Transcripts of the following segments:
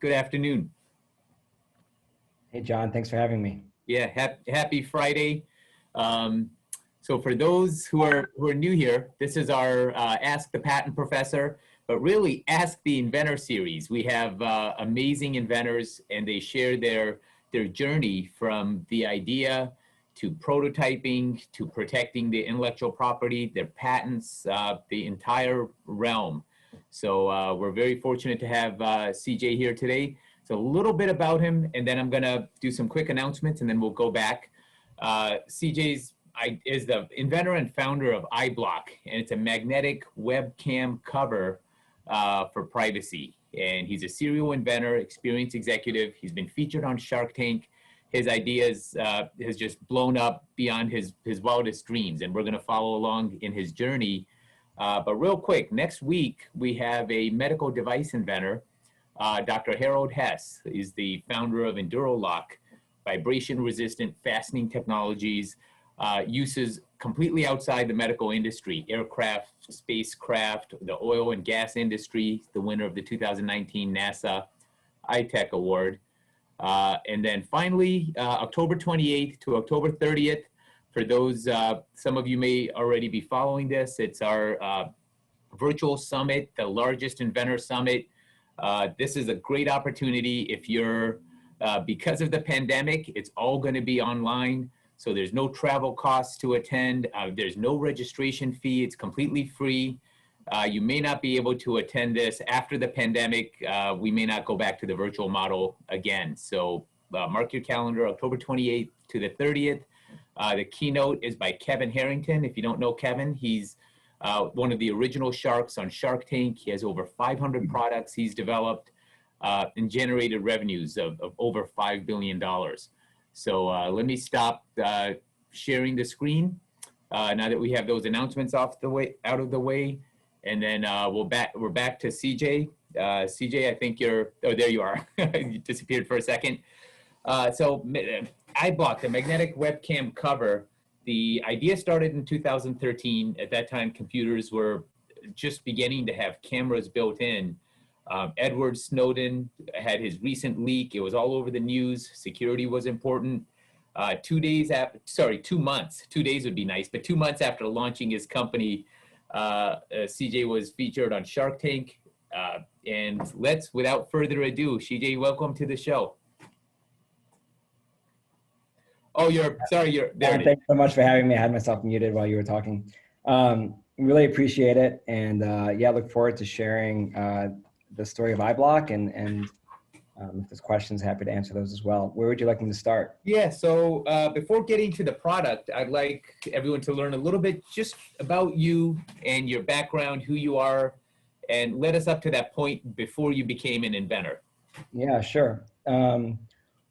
Good afternoon. Hey, John, thanks for having me. Yeah, happy Friday. So for those who are new here, this is our Ask the Patent Professor, but really Ask the Inventor series. We have amazing inventors, and they share their journey from the idea to prototyping to protecting the intellectual property, their patents, the entire realm. So we're very fortunate to have CJ here today. So a little bit about him, and then I'm gonna do some quick announcements, and then we'll go back. CJ is the inventor and founder of Eyebloc, and it's a magnetic webcam cover for privacy. And he's a serial inventor, experienced executive. He's been featured on Shark Tank. His ideas has just blown up beyond his wildest dreams, and we're gonna follow along in his journey. But real quick, next week, we have a medical device inventor, Dr. Harold Hess. Is the founder of EnduroLock, vibration-resistant fastening technologies, uses completely outside the medical industry, aircraft, spacecraft, the oil and gas industry, the winner of the 2019 NASA iTech Award. And then finally, October 28th to October 30th, for those, some of you may already be following this, it's our virtual summit, the largest inventor summit. This is a great opportunity if you're, because of the pandemic, it's all going to be online. So there's no travel costs to attend. There's no registration fee. It's completely free. You may not be able to attend this after the pandemic. We may not go back to the virtual model again. So mark your calendar, October 28th to the 30th. The keynote is by Kevin Harrington. If you don't know Kevin, he's one of the original sharks on Shark Tank. He has over 500 products he's developed and generated revenues of over $5 billion. So let me stop sharing the screen now that we have those announcements out of the way. And then we're back to CJ. CJ, I think you're, oh, there you are. You disappeared for a second. So Eyebloc, the magnetic webcam cover, the idea started in 2013. At that time, computers were just beginning to have cameras built in. Edward Snowden had his recent leak. It was all over the news. Security was important. 2 months, 2 days would be nice, but 2 months after launching his company, CJ was featured on Shark Tank. And without further ado, CJ, welcome to the show. Oh, you're there. Thanks so much for having me. I had myself muted while you were talking. Really appreciate it. And yeah, look forward to sharing the story of Eyebloc, and if there's questions, happy to answer those as well. Where would you like me to start? Yeah, so before getting to the product, I'd like everyone to learn a little bit just about you and your background, who you are, and let us up to that point before you became an inventor. Yeah, sure.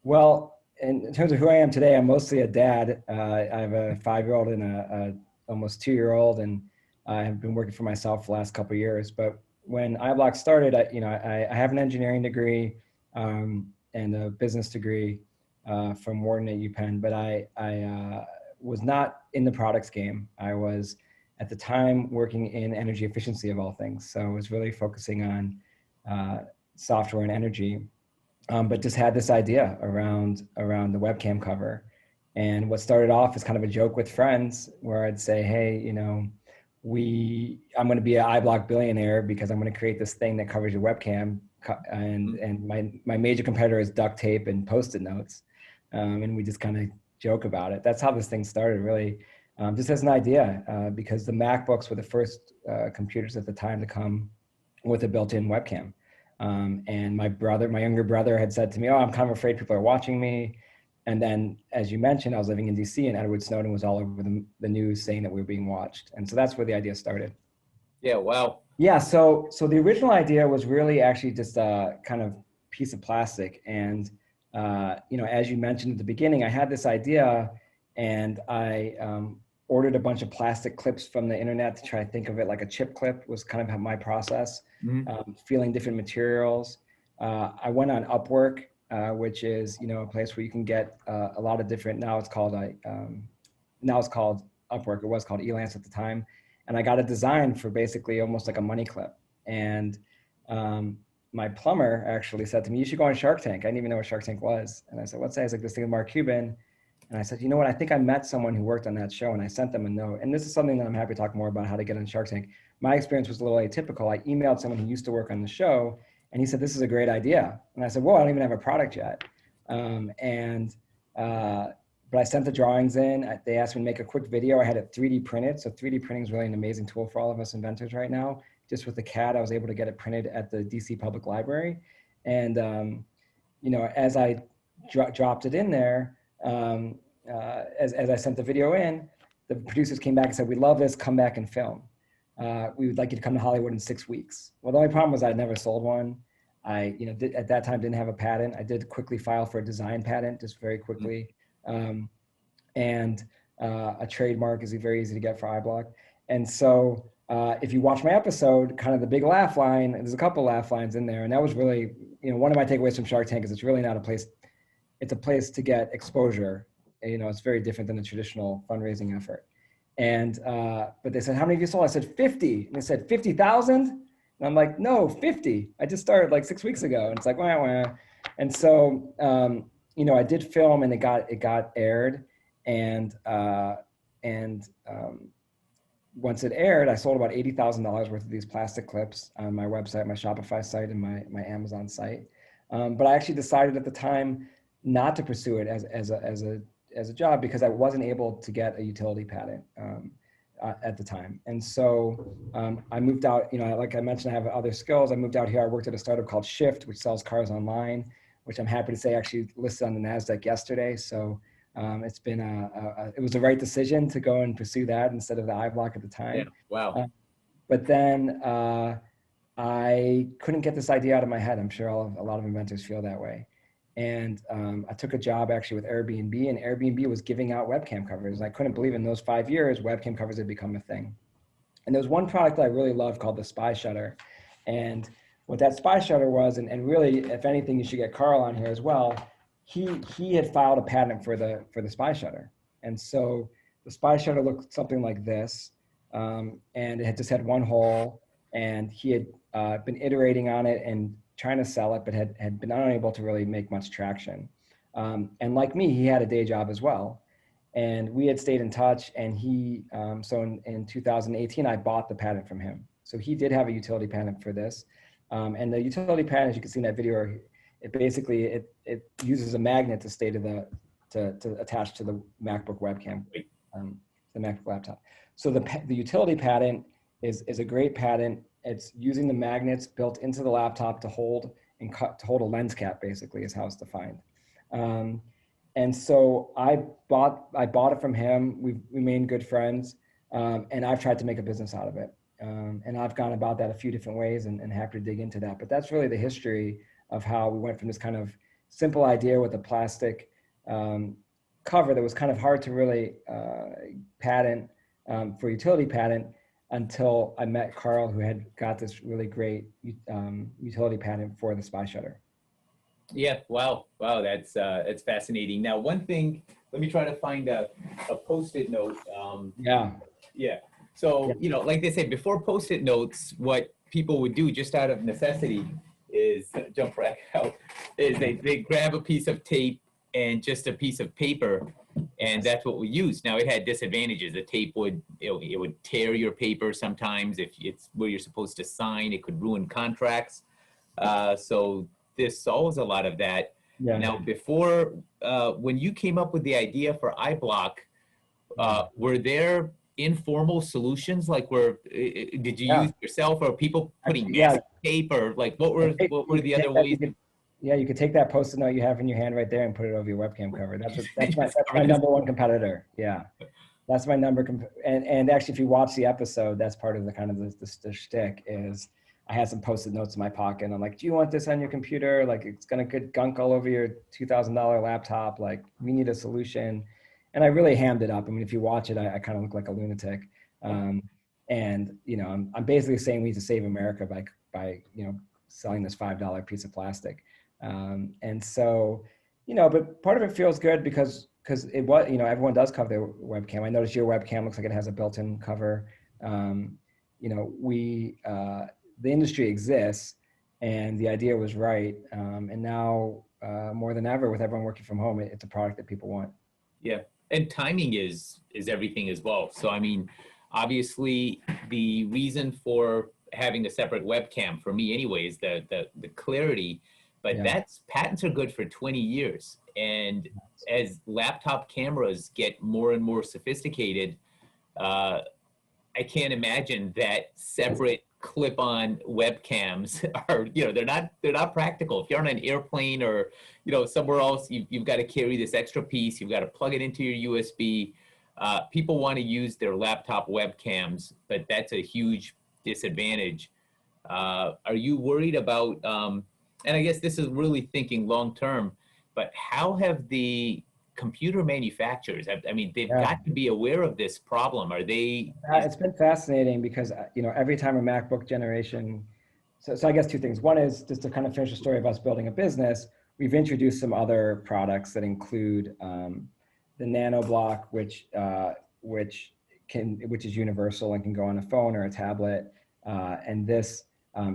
Well, in terms of who I am today, I'm mostly a dad. I have a 5-year-old and a almost 2-year-old, and I have been working for myself the last couple of years. But when Eyebloc started, I have an engineering degree and a business degree from Wharton at UPenn, but I was not in the products game. I was at the time working in energy efficiency of all things. So I was really focusing on software and energy. But just had this idea around the webcam cover. And what started off as kind of a joke with friends where I'd say, hey, I'm going to be an Eyebloc billionaire because I'm going to create this thing that covers your webcam. And my major competitor is duct tape and Post-it notes. And we just kind of joke about it. That's how this thing started, really, just as an idea, because the MacBooks were the first computers at the time to come with a built-in webcam. And my younger brother had said to me, oh, I'm kind of afraid people are watching me. And then, as you mentioned, I was living in DC, and Edward Snowden was all over the news saying that we were being watched. And so that's where the idea started. Yeah, wow. Yeah, so the original idea was really actually just a kind of piece of plastic. And, as you mentioned at the beginning, I had this idea, and I ordered a bunch of plastic clips from the internet to try to think of it like a chip clip was kind of my process, feeling different materials. I went on Upwork, which is, a place where you can get a lot of different, now it's called Upwork. It was called Elance at the time. And I got a design for basically almost like a money clip. And my plumber actually said to me, you should go on Shark Tank. I didn't even know what Shark Tank was. And I said, what's that? He's like, this thing with Mark Cuban. And I said, you know what? I think I met someone who worked on that show, and I sent them a note. And this is something that I'm happy to talk more about, how to get on Shark Tank. My experience was a little atypical. I emailed someone who used to work on the show, and he said, this is a great idea. And I said, well, I don't even have a product yet. But I sent the drawings in. They asked me to make a quick video. I had it 3D printed. So 3D printing is really an amazing tool for all of us inventors right now. Just with the CAD, I was able to get it printed at the DC Public Library. And, as I dropped it in there, as I sent the video in, the producers came back and said, we love this, come back and film. We would like you to come to Hollywood in 6 weeks. Well, the only problem was I never sold one. I, at that time didn't have a patent. I did quickly file for a design patent, just very quickly. And a trademark is very easy to get for Eyebloc. And so if you watch my episode, kind of the big laugh line, there's a couple laugh lines in there. And that was really, one of my takeaways from Shark Tank is it's really not a place, it's a place to get exposure. It's very different than a traditional fundraising effort. And, but they said, how many of you sold? I said, 50. And they said, 50,000? And I'm like, no, 50. I just started like 6 weeks ago. And it's like, wah, wah. And so, I did film, and it got aired. And once it aired, I sold about $80,000 worth of these plastic clips on my website, my Shopify site, and my Amazon site. But I actually decided at the time not to pursue it as a job, because I wasn't able to get a utility patent at the time. And so I moved out, like I mentioned, I have other skills. I moved out here. I worked at a startup called Shift, which sells cars online, which I'm happy to say actually listed on the NASDAQ yesterday. So it's been it was the right decision to go and pursue that instead of the Eyebloc at the time. Yeah. Wow. But then I couldn't get this idea out of my head. I'm sure a lot of inventors feel that way. And I took a job actually with Airbnb, and Airbnb was giving out webcam covers. And I couldn't believe in those 5 years, webcam covers had become a thing. And there was one product that I really loved called the Spy Shutter. And what that Spy Shutter was, and really, if anything, you should get Carl on here as well. He had filed a patent for the Spy Shutter. And so the Spy Shutter looked something like this. And it had just had one hole, and he had been iterating on it and trying to sell it, but had been unable to really make much traction. And like me, he had a day job as well. And we had stayed in touch, and he, so in 2018, I bought the patent from him. So he did have a utility patent for this. And the utility patent, as you can see in that video, it basically, it uses a magnet to stay to attach to the MacBook webcam, the MacBook laptop. So the utility patent is a great patent. It's using the magnets built into the laptop to hold a lens cap, basically, is how it's defined. And so I bought it from him. We remained good friends, and I've tried to make a business out of it. And I've gone about that a few different ways, and happy to dig into that. But that's really the history of how we went from this kind of simple idea with a plastic cover that was kind of hard to really patent for utility patent, until I met Carl, who had got this really great utility patent for the Spy Shutter. Yeah, wow, that's fascinating. Now, one thing, let me try to find a Post-it note. Yeah. So, like they say, before Post-it notes, what people would do just out of necessity is jump right out. Is they grab a piece of tape and just a piece of paper, and that's what we use. Now, it had disadvantages. The tape would tear your paper sometimes if it's where you're supposed to sign. It could ruin contracts. So this solves a lot of that. Yeah. Now, before when you came up with the idea for Eyebloc, were there informal solutions? Like, did you use yourself, or people putting tape, or like what were the other ways? You could take that Post-it note you have in your hand right there and put it over your webcam cover. That's my number one competitor. Yeah, that's my and actually, if you watch the episode, that's part of the kind of the shtick is I had some Post-it notes in my pocket, and I'm like, do you want this on your computer? Like, it's gonna get gunk all over your $2,000 laptop. Like, we need a solution. And I really hammed it up. I mean, if you watch it, I kind of look like a lunatic. And I'm basically saying we need to save America by selling this $5 piece of plastic. And so, but part of it feels good because it was, everyone does cover their webcam. I noticed your webcam looks like it has a built-in cover. The industry exists, and the idea was right. And now more than ever, with everyone working from home, it's a product that people want. Yeah, and timing is everything as well. So I mean, obviously, the reason for having a separate webcam for me, anyway, is the clarity. But Yeah. that's patents are good for 20 years, and as laptop cameras get more and more sophisticated, I can't imagine that separate clip-on webcams are, they're not practical. If you're on an airplane or, somewhere else, you've got to carry this extra piece. You've got to plug it into your USB. People want to use their laptop webcams, but that's a huge disadvantage. Are you worried about, and I guess this is really thinking long-term, but how have the computer manufacturers, I mean, they've got to be aware of this problem. Are they? It's been fascinating because, every time a MacBook generation, so I guess two things. One is just to kind of finish the story of us building a business. We've introduced some other products that include the Nano Block, which is universal and can go on a phone or a tablet. And this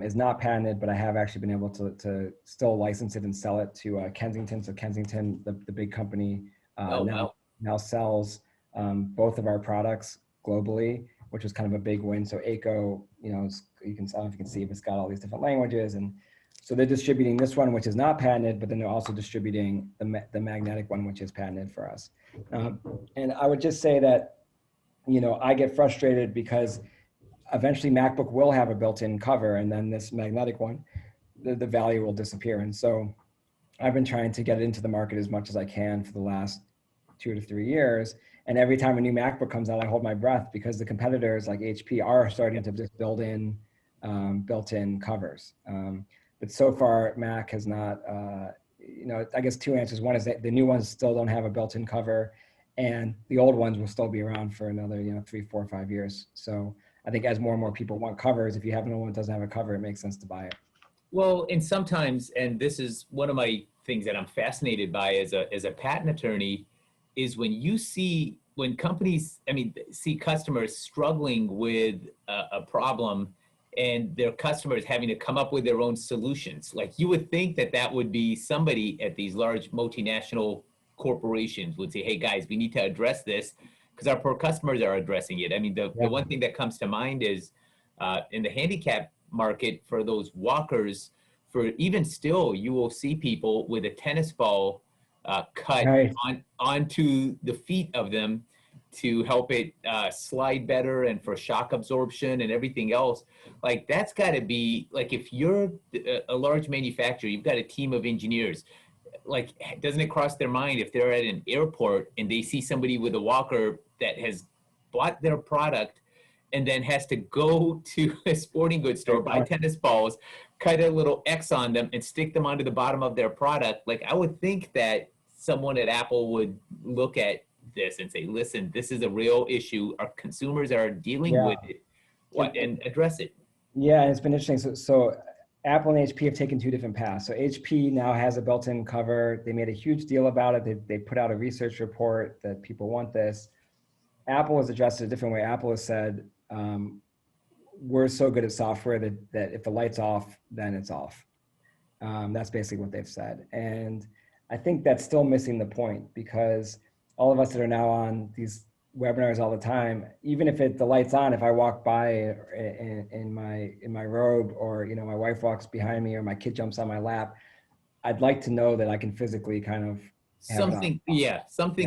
is not patented, but I have actually been able to still license it and sell it to Kensington. So Kensington, the big company, now sells both of our products globally, which was kind of a big win. So Eyebloc, you know, you can, I don't know if you can see, but it's got all these different languages. And so they're distributing this one, which is not patented, but then they're also distributing the magnetic one, which is patented for us. And I would just say that, you know, I get frustrated because eventually MacBook will have a built-in cover, and then this magnetic one, the value will disappear. And so I've been trying to get it into the market as much as I can for the last 2 to 3 years. And every time a new MacBook comes out, I hold my breath because the competitors like HP are starting to just build in built-in covers. But so far, Mac has not, you know, I guess two answers. One is that the new ones still don't have a built-in cover, and the old ones will still be around for another, 3, 4, 5 years. So I think as more and more people want covers, if you have one that doesn't have a cover, it makes sense to buy it. Well, and sometimes, and this is one of my things that I'm fascinated by as a patent attorney, is when companies, see customers struggling with a problem and their customers having to come up with their own solutions. Like, you would think that would be somebody at these large multinational corporations would say, hey guys, we need to address this because our poor customers are addressing it. The one thing that comes to mind is in the handicap market for those walkers, for even still, you will see people with a tennis ball cut onto the feet of them to help it slide better and for shock absorption and everything else. Like, that's got to be, like, if you're a large manufacturer, you've got a team of engineers, like, doesn't it cross their mind if they're at an airport and they see somebody with a walker that has bought their product and then has to go to a sporting goods store, buy tennis balls, cut a little X on them and stick them onto the bottom of their product? Like, I would think that someone at Apple would look at this and say, listen, this is a real issue. Our consumers are dealing with it, and address it. Yeah, and it's been interesting. So Apple and HP have taken two different paths. So HP now has a built-in cover. They made a huge deal about it. They put out a research report that people want this. Apple has addressed it a different way. Apple has said, we're so good at software that if the light's off, then it's off. That's basically what they've said. And I think that's still missing the point, because all of us that are now on these webinars all the time, even if the light's on, if I walk by in my robe, or my wife walks behind me, or my kid jumps on my lap, I'd like to know that I can physically kind of something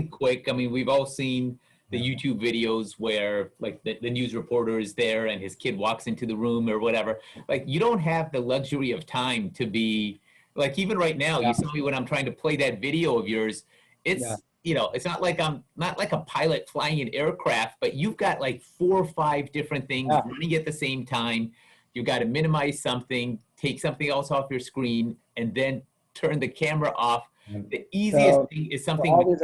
quick. We've all seen the YouTube videos where, like, the news reporter is there and his kid walks into the room or whatever. Like, you don't have the luxury of time to be, like, even right now, you saw me when I'm trying to play that video of yours. It's, it's not like I'm not like a pilot flying an aircraft, but you've got like 4 or 5 different things running at the same time. You've got to minimize something, take something else off your screen, and then turn the camera off. The easiest thing is something.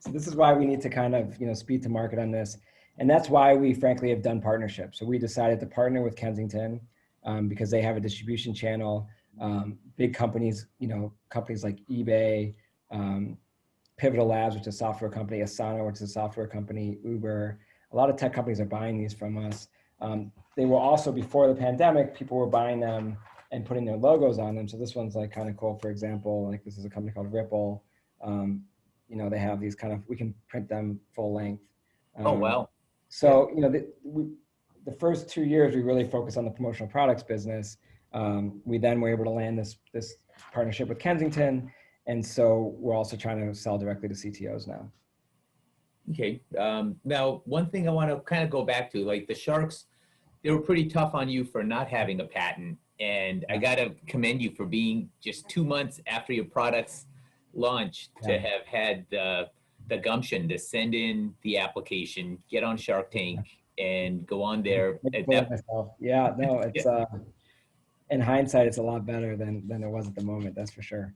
So this is why we need to kind of, speed to market on this. And that's why we frankly have done partnerships. So we decided to partner with Kensington because they have a distribution channel. Big companies, companies like eBay, Pivotal Labs, which is a software company, Asana, which is a software company, Uber. A lot of tech companies are buying these from us. They were also, before the pandemic, people were buying them and putting their logos on them. So this one's like kind of cool. For example, like this is a company called Ripple. You know, they have these kind of, we can print them full length. Oh, wow. So, you know, the first 2 years, we really focused on the promotional products business. We then were able to land this partnership with Kensington. And so we're also trying to sell directly to CTOs now. Okay. Now, one thing I want to kind of go back to, like the Sharks, they were pretty tough on you for not having a patent. And I got to commend you for being just 2 months after your product's launch to have had the gumption to send in the application, get on Shark Tank, and go on there. Yeah, no, it's in hindsight, it's a lot better than it was at the moment. That's for sure.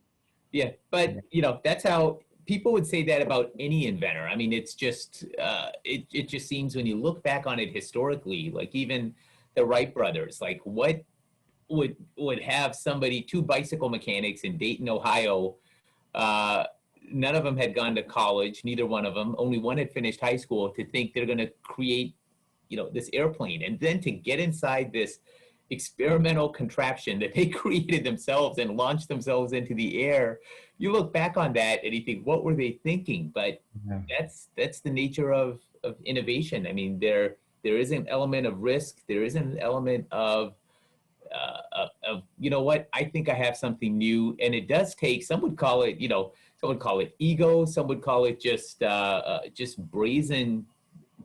Yeah, but you know, that's how people would say that about any inventor. I mean, it's just it just seems when you look back on it historically, like even the Wright brothers, like what would have somebody, two bicycle mechanics in Dayton, Ohio. None of them had gone to college, neither one of them. Only one had finished high school, to think they're going to create, you know, this airplane, and then to get inside this experimental contraption that they created themselves and launched themselves into the air. You look back on that and you think, what were they thinking? But that's the nature of innovation. I mean, there is an element of risk. There is an element of you know what, I think I have something new. And it does take, some would call it, you know, some would call it ego, some would call it just brazen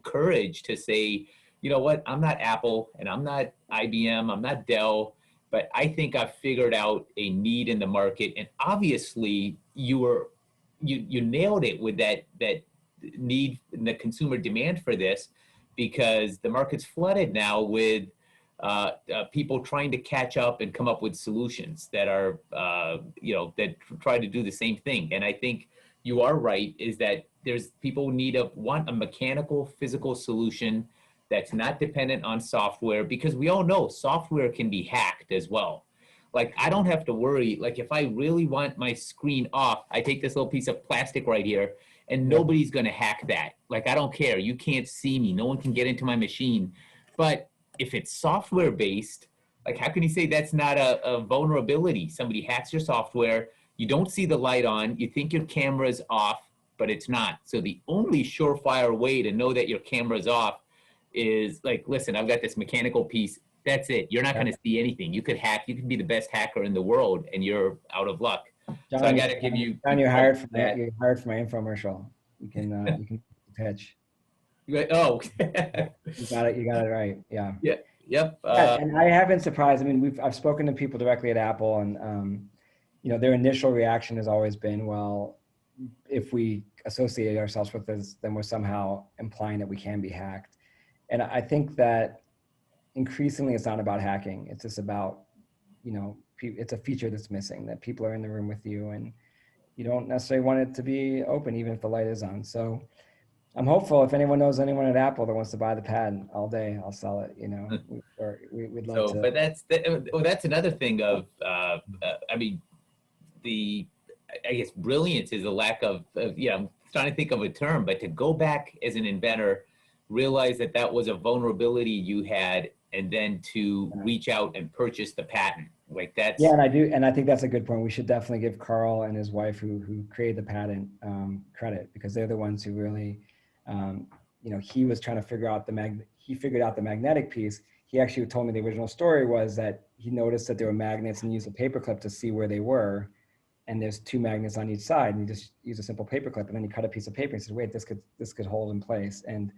courage to say, you know what, I'm not Apple and I'm not IBM, I'm not Dell, but I think I've figured out a need in the market. And obviously you nailed it with that need and the consumer demand for this, because the market's flooded now with people trying to catch up and come up with solutions that are, you know, that try to do the same thing. And I think you are right, is that there's people want a mechanical, physical solution that's not dependent on software, because we all know software can be hacked as well. Like, I don't have to worry. Like, if I really want my screen off, I take this little piece of plastic right here, and nobody's going to hack that. Like, I don't care. You can't see me. No one can get into my machine. But if it's software based, like, how can you say that's not a vulnerability? Somebody hacks your software, you don't see the light on, you think your camera's off, but it's not. So the only surefire way to know that your camera's off is like, listen, I've got this mechanical piece. That's it. You're not going to see anything. You could hack. You could be the best hacker in the world, and you're out of luck. John, so I got to give you. John, you're hired for that. You're hired for my infomercial. You can pitch. Oh, you got it. You got it right. Yeah. Yeah. Yep. And I have been surprised. I mean, I've spoken to people directly at Apple, and you know, their initial reaction has always been, well, if we associate ourselves with this, then we're somehow implying that we can be hacked. And I think that increasingly it's not about hacking. It's just about, you know, it's a feature that's missing, that people are in the room with you and you don't necessarily want it to be open, even if the light is on. So I'm hopeful, if anyone knows anyone at Apple that wants to buy the pad all day, I'll sell it, you know, or we'd love to. But that's another thing of, I mean, I guess brilliance is a lack of, yeah, I'm trying to think of a term, but to go back as an inventor, realize that that was a vulnerability you had, and then to reach out and purchase the patent. Like that's. Yeah, and I think that's a good point. We should definitely give Carl and his wife who created the patent credit, because they're the ones who really, you know, he was trying to figure out he figured out the magnetic piece. He actually told me the original story was that he noticed that there were magnets and used a paperclip to see where they were. And there's two magnets on each side, and you just use a simple paperclip, and then you cut a piece of paper and said, wait, this could hold in place. And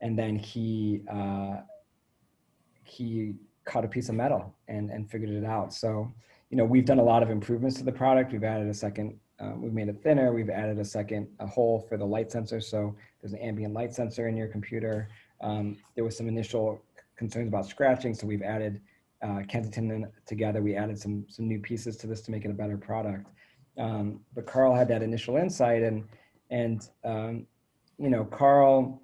then he cut a piece of metal and figured it out. So, you know, we've done a lot of improvements to the product. We've added a second, we've made it thinner. We've added a hole for the light sensor. So there's an ambient light sensor in your computer. There was some initial concerns about scratching. So we've added Kensington together. We added some new pieces to this to make it a better product. But Carl had that initial insight, and you know, Carl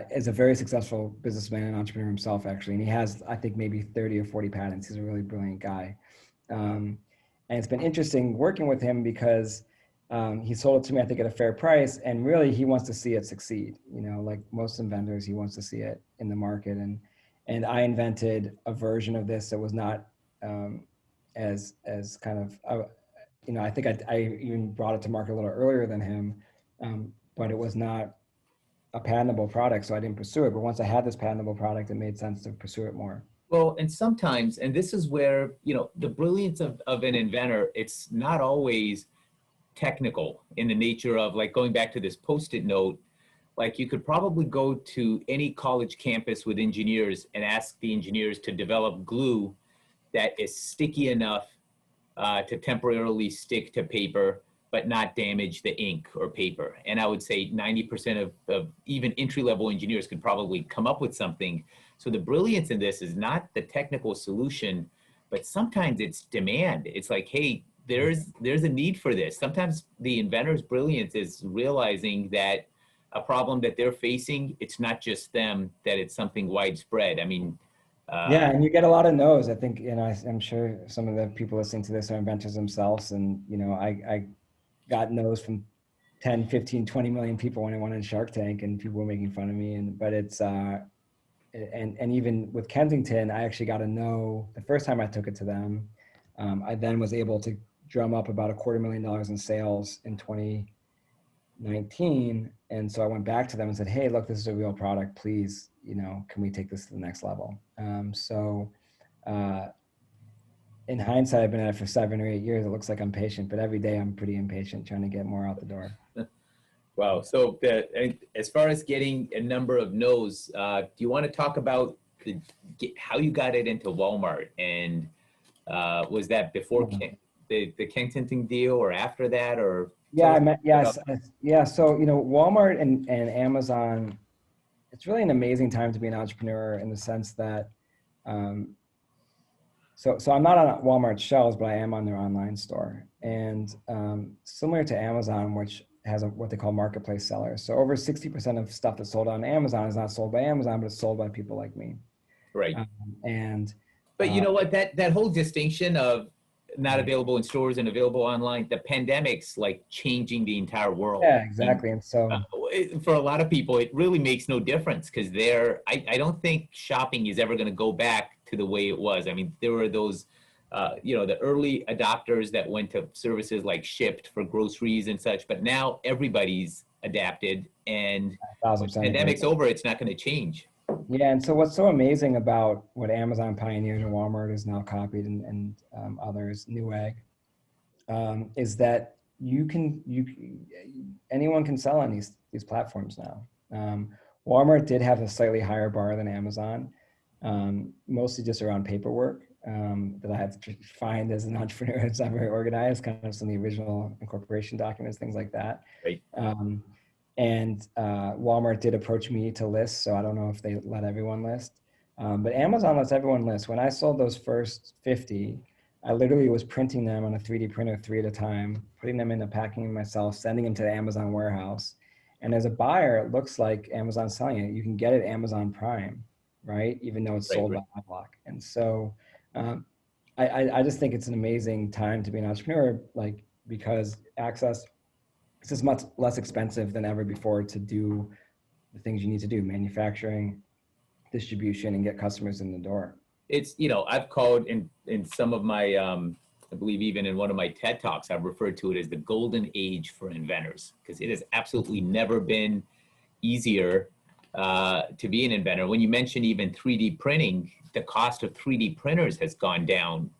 is a very successful businessman and entrepreneur himself, actually. And he has, I think, maybe 30 or 40 patents. He's a really brilliant guy. And it's been interesting working with him because he sold it to me, I think, at a fair price. And really, he wants to see it succeed. You know, like most inventors, he wants to see it in the market. And And I invented a version of this that was not as kind of, I think I even brought it to market a little earlier than him, but it was not a patentable product, so I didn't pursue it. But once I had this patentable product, it made sense to pursue it more. Well, and sometimes, and this is where, the brilliance of an inventor, it's not always technical in the nature of, like, going back to this Post-it note, like, you could probably go to any college campus with engineers and ask the engineers to develop glue that is sticky enough to temporarily stick to paper, but not damage the ink or paper. And I would say 90% of even entry-level engineers could probably come up with something. So the brilliance in this is not the technical solution, but sometimes it's demand. It's like, hey, there's a need for this. Sometimes the inventor's brilliance is realizing that a problem that they're facing, it's not just them, that it's something widespread. I mean, yeah, and you get a lot of no's. I think, I'm sure some of the people listening to this are inventors themselves. And, I got no's from 10, 15, 20 million people when I went on Shark Tank, and people were making fun of me. But it's, and even with Kensington, I actually got a no the first time I took it to them. I then was able to drum up about $250,000 in sales in 2019. And so I went back to them and said, hey, look, this is a real product. Please, can we take this to the next level? In hindsight, I've been at it for 7 or 8 years. It looks like I'm patient, but every day I'm pretty impatient trying to get more out the door. Wow. So as far as getting a number of no's, do you want to talk about how you got it into Walmart? And was that before the Kensington deal or after that? Or yes. So, Walmart and Amazon, it's really an amazing time to be an entrepreneur in the sense that, so I'm not on Walmart's shelves, but I am on their online store. And similar to Amazon, which has what they call marketplace sellers. So over 60% of stuff that's sold on Amazon is not sold by Amazon, but it's sold by people like me. Right. But you know what, that whole distinction of not available in stores and available online, the pandemic's like changing the entire world. Yeah, exactly. And so for a lot of people, it really makes no difference because I don't think shopping is ever going to go back to the way it was. I mean, there were those, the early adopters that went to services like Shipt for groceries and such, but now everybody's adapted, and when the pandemic's over, it's not going to change. Yeah, and so what's so amazing about what Amazon pioneered and Walmart is now copied, and others, Newegg, is that anyone can sell on these platforms now. Walmart did have a slightly higher bar than Amazon, mostly just around paperwork that I had to find as an entrepreneur. It's not very organized, kind of some of the original incorporation documents, things like that. Right. And Walmart did approach me to list, so I don't know if they let everyone list. But Amazon lets everyone list. When I sold those first 50, I literally was printing them on a 3D printer 3 at a time, putting them in a packing myself, sending them to the Amazon warehouse. And as a buyer, it looks like Amazon's selling it. You can get it Amazon Prime, right? Even though it's sold by Eyebloc. And so I just think it's an amazing time to be an entrepreneur, like, because access is just much less expensive than ever before to do the things you need to do, manufacturing, distribution, and get customers in the door. It's, I've called in some of my, I believe even in one of my TED Talks, I've referred to it as the golden age for inventors, because it has absolutely never been easier to be an inventor. When you mention even 3D printing, the cost of 3D printers has gone down.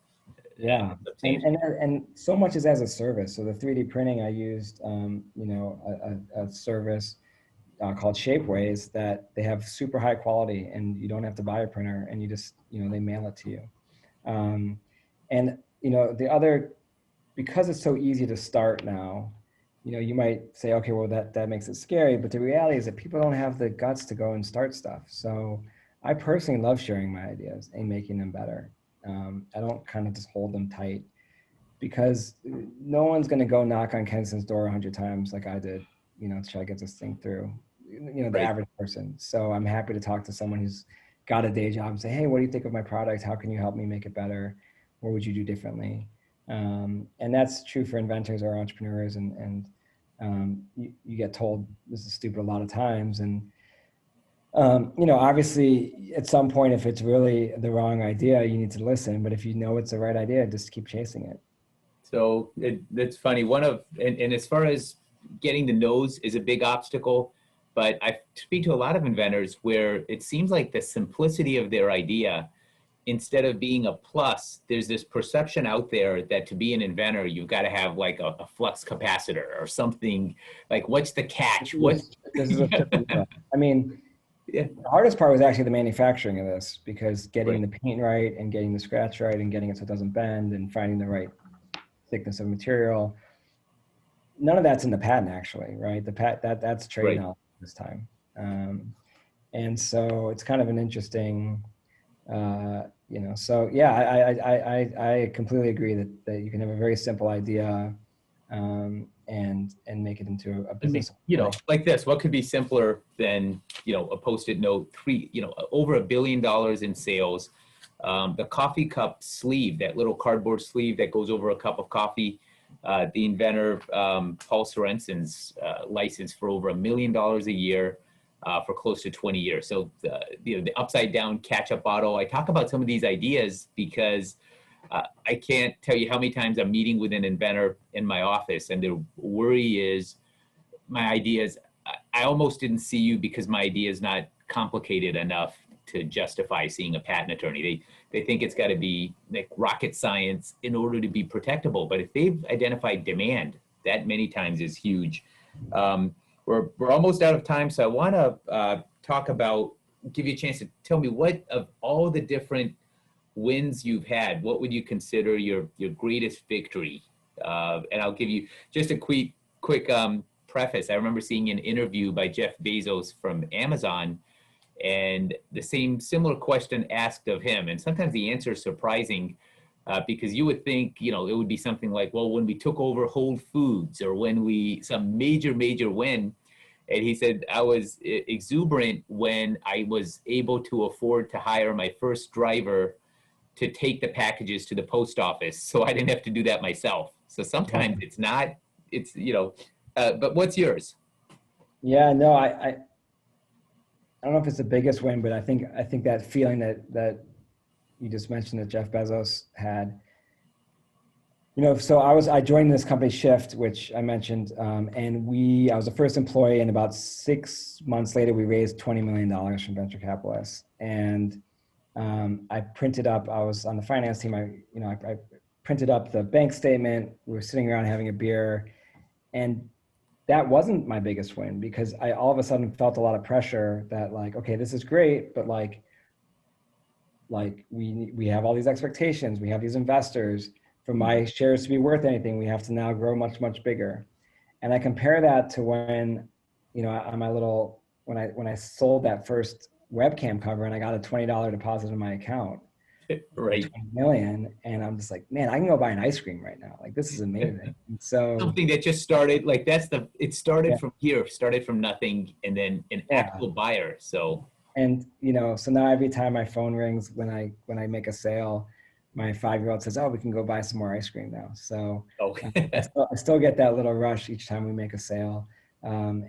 Yeah, and so much is as a service. So the 3D printing, I used, a service called Shapeways that they have super high quality, and you don't have to buy a printer, and you just, they mail it to you. And the other, because it's so easy to start now, you might say, okay, well that makes it scary, but the reality is that people don't have the guts to go and start stuff. So I personally love sharing my ideas and making them better. I don't kind of just hold them tight, because no one's going to go knock on Kensington's door 100 times like I did, to try to get this thing through, the average person. So I'm happy to talk to someone who's got a day job and say, hey, what do you think of my product? How can you help me make it better? What would you do differently? And that's true for inventors or entrepreneurs. And you get told this is stupid a lot of times. And You know, obviously at some point, if it's really the wrong idea, you need to listen, but if you know it's the right idea, just keep chasing it. So that's funny. And as far as getting the no's is a big obstacle, but I speak to a lot of inventors where it seems like the simplicity of their idea, instead of being a plus, there's this perception out there that to be an inventor, you've got to have like a flux capacitor or something. Like, what's the catch? This is a I mean, Yeah, the hardest part was actually the manufacturing of this, because getting right. the paint right and getting the scratch right and getting it so it doesn't bend and finding the right thickness of material. None of that's in the patent, actually, right? That's trade Right. knowledge this time. And so it's kind of an interesting, you know, so yeah, I completely agree that you can have a very simple idea, and make it into a business. You know, like this, what could be simpler than, you know, a Post-it note, over $1 billion in sales. The coffee cup sleeve, that little cardboard sleeve that goes over a cup of coffee, the inventor, Paul Sorensen's licensed for over $1 million a year for close to 20 years. So, you know, the upside down catch-up bottle. I talk about some of these ideas because I can't tell you how many times I'm meeting with an inventor in my office, and their worry is my ideas. I almost didn't see you because my idea is not complicated enough to justify seeing a patent attorney. They think it's got to be like rocket science in order to be protectable. But if they've identified demand, that many times is huge. We're almost out of time, so I want to give you a chance to tell me, what of all the different wins you've had, what would you consider your greatest victory? And I'll give you just a quick preface. I remember seeing an interview by Jeff Bezos from Amazon, and the similar question asked of him. And sometimes the answer is surprising, because you would think, you know, it would be something like, well, when we took over Whole Foods, or when some major win. And he said, I was exuberant when I was able to afford to hire my first driver to take the packages to the post office, so I didn't have to do that myself. So sometimes it's, you know, but what's yours? Yeah, no, I don't know if it's the biggest win, but I think that feeling that you just mentioned that Jeff Bezos had, you know, so I joined this company Shift, which I mentioned, and I was the first employee, and about 6 months later, we raised $20 million from venture capitalists. And I was on the finance team. I printed up the bank statement. We were sitting around having a beer, and that wasn't my biggest win, because I all of a sudden felt a lot of pressure that, like, okay, this is great, but like we have all these expectations. We have these investors. For my shares to be worth anything, we have to now grow much, much bigger. And I compare that to when, you know, when I sold that first webcam cover and I got a $20 deposit in my account, Right. 20 million, and I'm just like, man, I can go buy an ice cream right now. Like, this is amazing. And so Something that just started, like it started Yeah. from here, started from nothing, and then an actual buyer. So, and you know, so now every time my phone rings when I make a sale, my 5-year-old says, oh, we can go buy some more ice cream now. So I still get that little rush each time we make a sale. So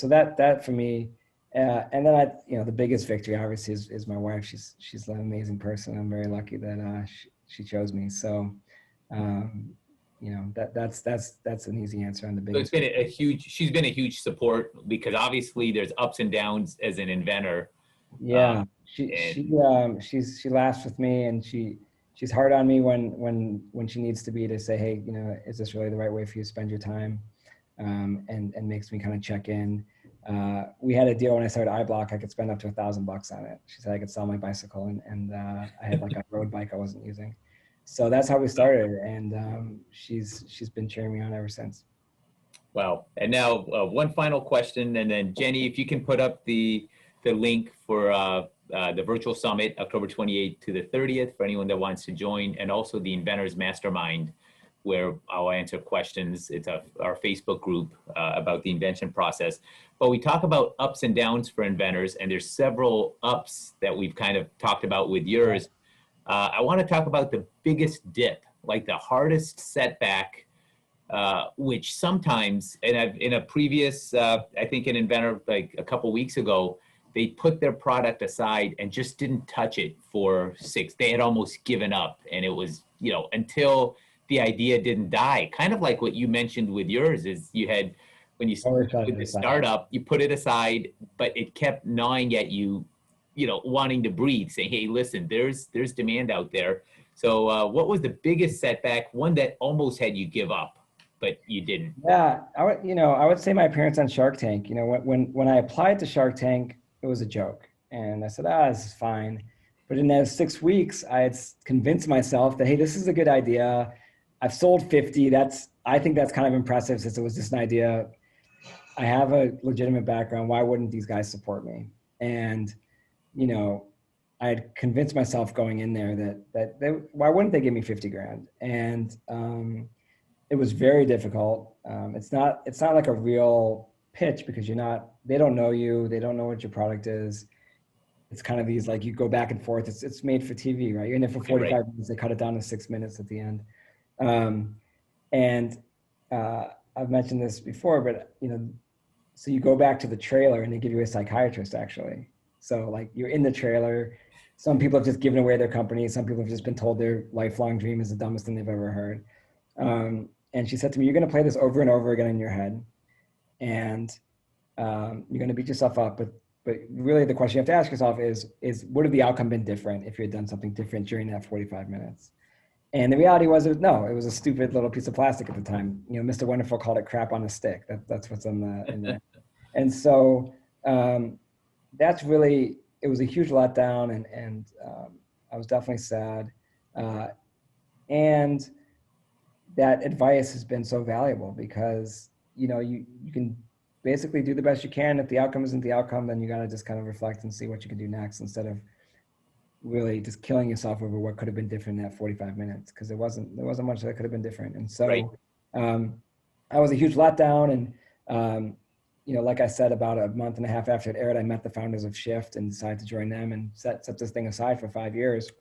that for me, and then you know, the biggest victory obviously is my wife. She's an amazing person. I'm very lucky that she chose me. So, you know, that's an easy answer on the So it's biggest. been she's been a huge support, because obviously there's ups and downs as an inventor. Yeah, she laughs with me, and she's hard on me when she needs to be, to say, hey, you know, is this really the right way for you to spend your time? And makes me kind of check in. We had a deal when I started Eyebloc. I could spend up to $1,000 on it. She said I could sell my bicycle, and I had like a road bike I wasn't using. So that's how we started, and she's been cheering me on ever since. Wow. And now one final question, and then Jenny, if you can put up the link for the virtual summit, October 28th to the 30th, for anyone that wants to join, and also the Inventors Mastermind, where I'll answer questions. It's our Facebook group about the invention process. But we talk about ups and downs for inventors, and there's several ups that we've kind of talked about with yours. I want to talk about the biggest dip, like the hardest setback which sometimes, and in a previous, I think an Inventor like a couple weeks ago, they put their product aside and just didn't touch it for they had almost given up. And it was, until the idea didn't die, kind of like what you mentioned with yours is you had, when you started with the startup, you put it aside, but it kept gnawing at you, wanting to breathe, saying, hey, listen, there's demand out there. So what was the biggest setback, one that almost had you give up, but you didn't? Yeah, I would say my appearance on Shark Tank. When I applied to Shark Tank, it was a joke. And I said, this is fine. But in those 6 weeks, I had convinced myself that, hey, this is a good idea. I've sold 50. I think that's kind of impressive since it was just an idea. I have a legitimate background. Why wouldn't these guys support me? And, I had convinced myself going in there why wouldn't they give me 50 grand? And it was very difficult. It's not like a real pitch because they don't know you. They don't know what your product is. It's kind of these, like, you go back and forth. It's made for TV, right? You're in there for 45 minutes. They cut it down to 6 minutes at the end. I've mentioned this before, but, so you go back to the trailer and they give you a psychiatrist, actually. So, like, you're in the trailer. Some people have just given away their company. Some people have just been told their lifelong dream is the dumbest thing they've ever heard. And she said to me, you're going to play this over and over again in your head. And you're going to beat yourself up. But really the question you have to ask yourself is would have the outcome been different if you had done something different during that 45 minutes? And the reality was, no, it was a stupid little piece of plastic at the time. Mr. Wonderful called it crap on a stick. That's what's in there. And so it was a huge letdown, and I was definitely sad. And that advice has been so valuable because, you can basically do the best you can. If the outcome isn't the outcome, then you got to just kind of reflect and see what you can do next instead of really just killing yourself over what could have been different in that 45 minutes, because there wasn't much that could have been different. And so I was a huge letdown. And, like I said, about a month and a half after it aired, I met the founders of Shift and decided to join them and set this thing aside for 5 years.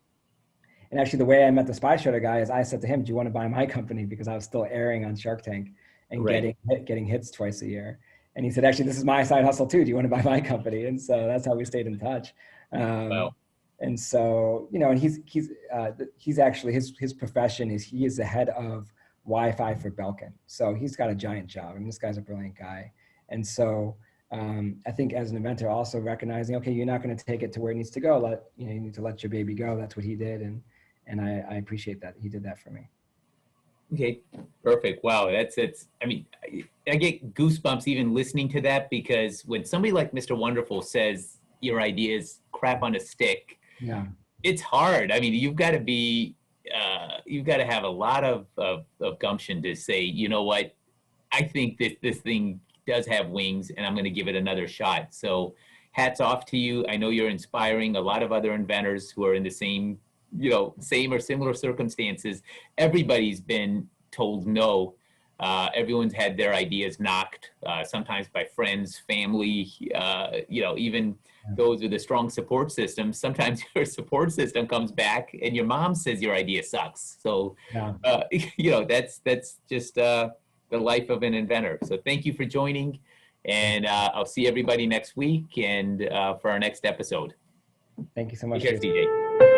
And actually the way I met the Spy Shutter guy is I said to him, do you want to buy my company? Because I was still airing on Shark Tank and getting hits twice a year. And he said, actually, this is my side hustle too. Do you want to buy my company? And so that's how we stayed in touch. Wow. And so, and he's actually, his profession is he is the head of Wi-Fi for Belkin. So he's got a giant job. I mean, this guy's a brilliant guy. And so I think as an inventor, also recognizing, okay, you're not going to take it to where it needs to go. You need to let your baby go. That's what he did. And I appreciate that. He did that for me. Okay, perfect. Wow, I mean, I get goosebumps even listening to that, because when somebody like Mr. Wonderful says your idea is crap on a stick, it's hard. I mean, you've got to have a lot of gumption to say, you know what, I think this thing does have wings and I'm going to give it another shot. So hats off to you. I know you're inspiring a lot of other inventors who are in the same or similar circumstances. Everybody's been told no. Everyone's had their ideas knocked, sometimes by friends, family, even those with a strong support system. Sometimes your support system comes back and your mom says your idea sucks. So, that's just the life of an inventor. So thank you for joining, and I'll see everybody next week and for our next episode. Thank you so much. Take care, CJ.